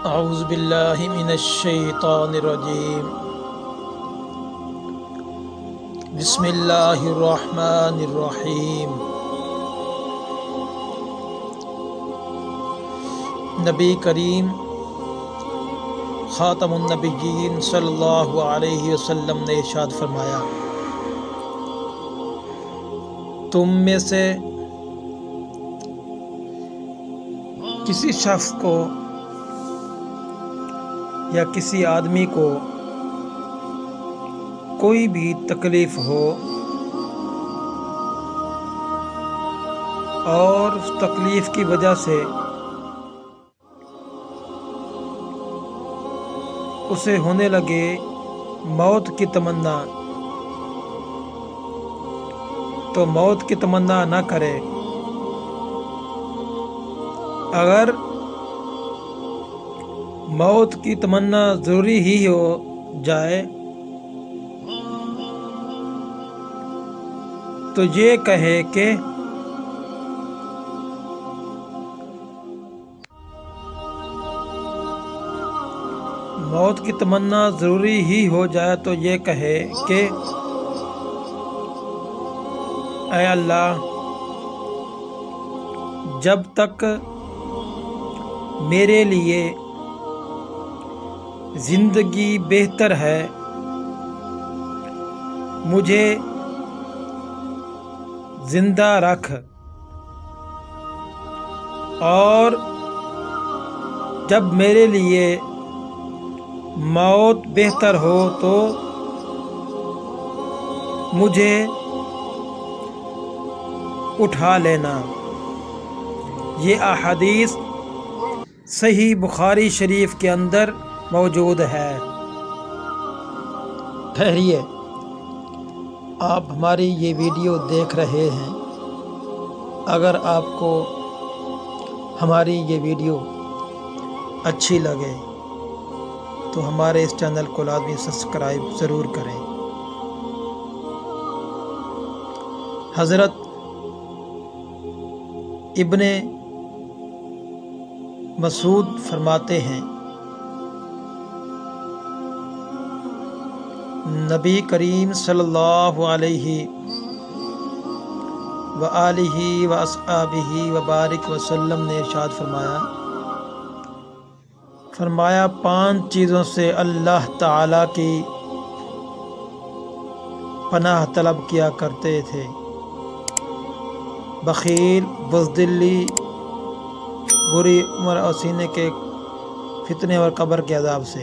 اعوذ باللہ من الشیطان الرجیم بسم اللہ الرحمن الرحیم۔ نبی کریم خاتم النبیین صلی اللہ علیہ وسلم نے ارشاد فرمایا، تم میں سے کسی شخص کو یا کسی آدمی کو کوئی بھی تکلیف ہو اور اس تکلیف کی وجہ سے اسے ہونے لگے موت کی تمنا، تو موت کی تمنا نہ کرے۔ اگر موت کی تمنا ضروری ہی ہو جائے تو یہ کہے کہ موت کی تمنا ضروری ہی ہو جائے تو یہ کہے کہ اے اللہ، جب تک میرے لیے زندگی بہتر ہے مجھے زندہ رکھ، اور جب میرے لیے موت بہتر ہو تو مجھے اٹھا لینا۔ یہ احادیث صحیح بخاری شریف کے اندر موجود ہے۔ ٹھہریے، آپ ہماری یہ ویڈیو دیکھ رہے ہیں، اگر آپ کو ہماری یہ ویڈیو اچھی لگے تو ہمارے اس چینل کو لازمی سبسکرائب ضرور کریں۔ حضرت ابن مسعود فرماتے ہیں، نبی کریم صلی اللہ علیہ وآلہ واصحابہ وبارک وسلم نے ارشاد فرمایا 5 چیزوں سے اللہ تعالیٰ کی پناہ طلب کیا کرتے تھے: بخیل، بزدلی، بری عمر اور سینے کے فتنے اور قبر کے عذاب سے۔